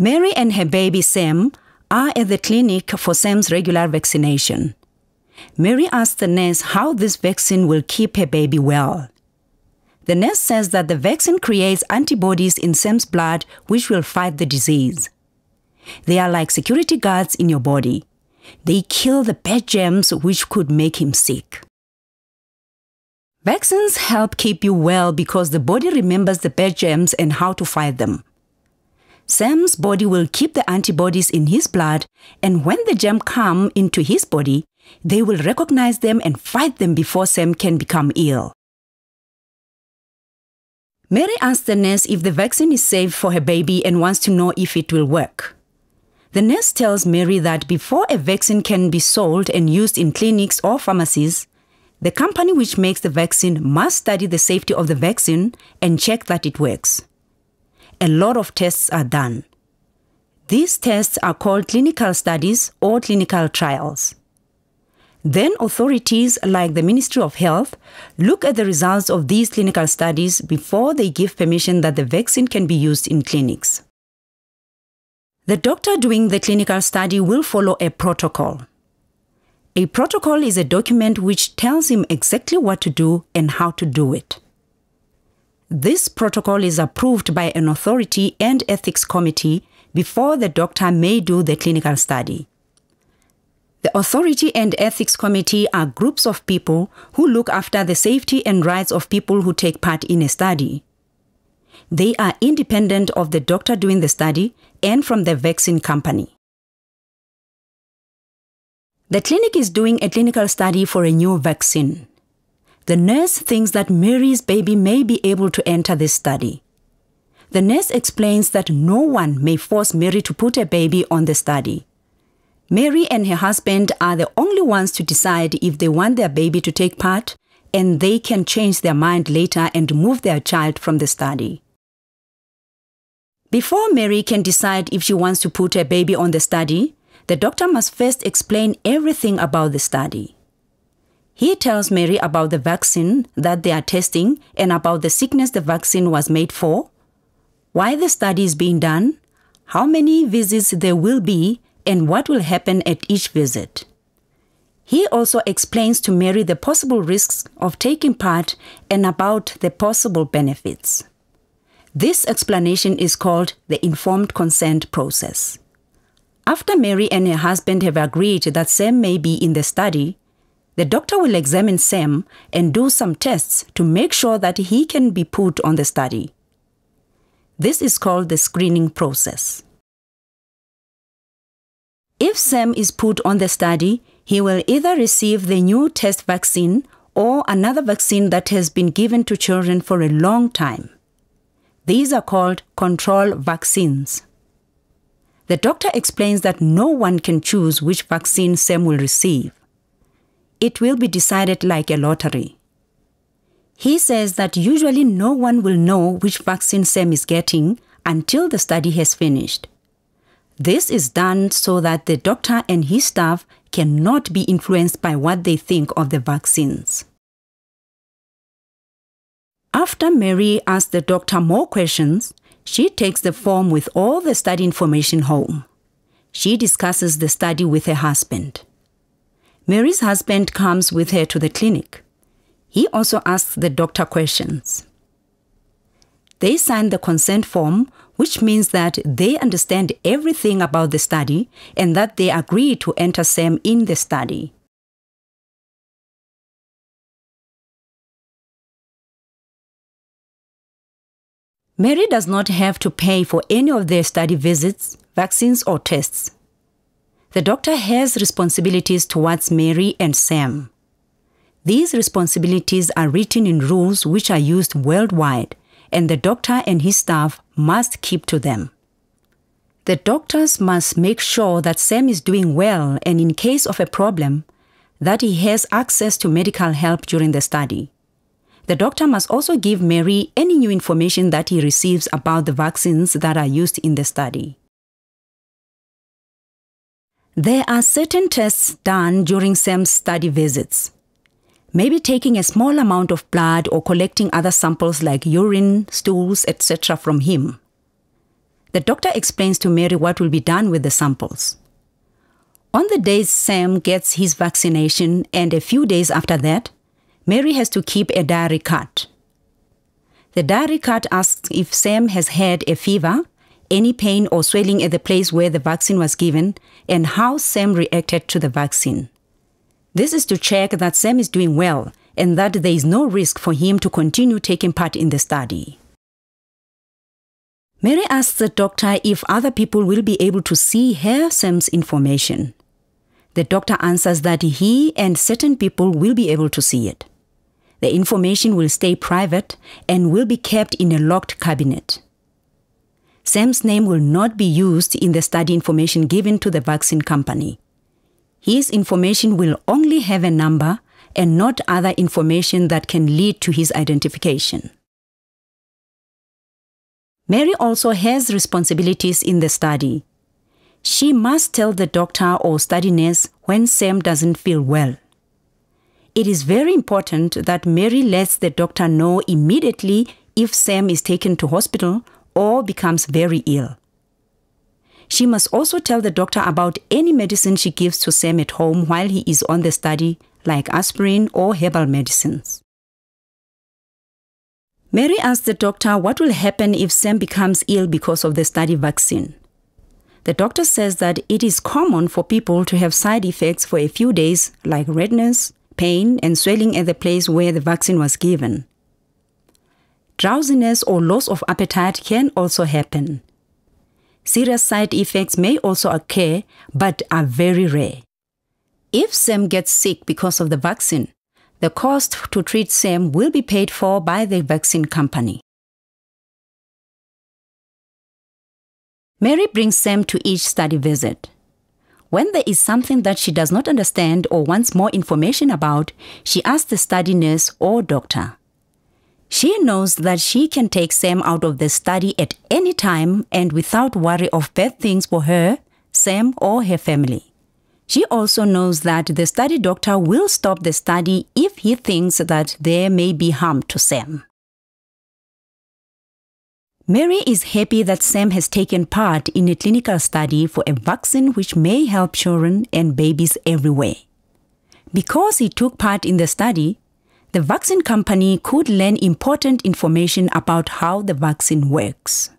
Mary and her baby Sam are at the clinic for Sam's regular vaccination. Mary asks the nurse how this vaccine will keep her baby well. The nurse says that the vaccine creates antibodies in Sam's blood which will fight the disease. They are like security guards in your body. They kill the bad germs which could make him sick. Vaccines help keep you well because the body remembers the bad germs and how to fight them. Sam's body will keep the antibodies in his blood, and when the germs come into his body, they will recognize them and fight them before Sam can become ill. Mary asks the nurse if the vaccine is safe for her baby and wants to know if it will work. The nurse tells Mary that before a vaccine can be sold and used in clinics or pharmacies, the company which makes the vaccine must study the safety of the vaccine and check that it works. A lot of tests are done. These tests are called clinical studies or clinical trials. Then authorities like the Ministry of Health look at the results of these clinical studies before they give permission that the vaccine can be used in clinics. The doctor doing the clinical study will follow a protocol. A protocol is a document which tells him exactly what to do and how to do it. This protocol is approved by an authority and ethics committee before the doctor may do the clinical study. The authority and ethics committee are groups of people who look after the safety and rights of people who take part in a study. They are independent of the doctor doing the study and from the vaccine company. The clinic is doing a clinical study for a new vaccine. The nurse thinks that Mary's baby may be able to enter this study. The nurse explains that no one may force Mary to put a baby on the study. Mary and her husband are the only ones to decide if they want their baby to take part, and they can change their mind later and remove their child from the study. Before Mary can decide if she wants to put her baby on the study, the doctor must first explain everything about the study. He tells Mary about the vaccine that they are testing and about the sickness the vaccine was made for, why the study is being done, how many visits there will be, and what will happen at each visit. He also explains to Mary the possible risks of taking part and about the possible benefits. This explanation is called the informed consent process. After Mary and her husband have agreed that Sam may be in the study, the doctor will examine Sam and do some tests to make sure that he can be put on the study. This is called the screening process. If Sam is put on the study, he will either receive the new test vaccine or another vaccine that has been given to children for a long time. These are called control vaccines. The doctor explains that no one can choose which vaccine Sam will receive. It will be decided like a lottery. He says that usually no one will know which vaccine Sam is getting until the study has finished. This is done so that the doctor and his staff cannot be influenced by what they think of the vaccines. After Mary asks the doctor more questions, she takes the form with all the study information home. She discusses the study with her husband. Mary's husband comes with her to the clinic. He also asks the doctor questions. They sign the consent form, which means that they understand everything about the study and that they agree to enter Sam in the study. Mary does not have to pay for any of their study visits, vaccines, or tests. The doctor has responsibilities towards Mary and Sam. These responsibilities are written in rules which are used worldwide, and the doctor and his staff must keep to them. The doctors must make sure that Sam is doing well and in case of a problem, that he has access to medical help during the study. The doctor must also give Mary any new information that he receives about the vaccines that are used in the study. There are certain tests done during Sam's study visits. Maybe taking a small amount of blood or collecting other samples like urine, stools, etc. from him. The doctor explains to Mary what will be done with the samples. On the day Sam gets his vaccination and a few days after that, Mary has to keep a diary card. The diary card asks if Sam has had a fever, any pain or swelling at the place where the vaccine was given, and how Sam reacted to the vaccine. This is to check that Sam is doing well and that there is no risk for him to continue taking part in the study. Mary asks the doctor if other people will be able to see her Sam's information. The doctor answers that he and certain people will be able to see it. The information will stay private and will be kept in a locked cabinet. Sam's name will not be used in the study information given to the vaccine company. His information will only have a number and not other information that can lead to his identification. Mary also has responsibilities in the study. She must tell the doctor or study nurse when Sam doesn't feel well. It is very important that Mary lets the doctor know immediately if Sam is taken to hospital or becomes very ill. She must also tell the doctor about any medicine she gives to Sam at home while he is on the study, like aspirin or herbal medicines. Mary asks the doctor what will happen if Sam becomes ill because of the study vaccine. The doctor says that it is common for people to have side effects for a few days, like redness, pain, and swelling at the place where the vaccine was given. Drowsiness or loss of appetite can also happen. Serious side effects may also occur, but are very rare. If Sam gets sick because of the vaccine, the cost to treat Sam will be paid for by the vaccine company. Mary brings Sam to each study visit. When there is something that she does not understand or wants more information about, she asks the study nurse or doctor. She knows that she can take Sam out of the study at any time and without worry of bad things for her, Sam, or her family. She also knows that the study doctor will stop the study if he thinks that there may be harm to Sam. Mary is happy that Sam has taken part in a clinical study for a vaccine which may help children and babies everywhere. Because he took part in the study, the vaccine company could learn important information about how the vaccine works.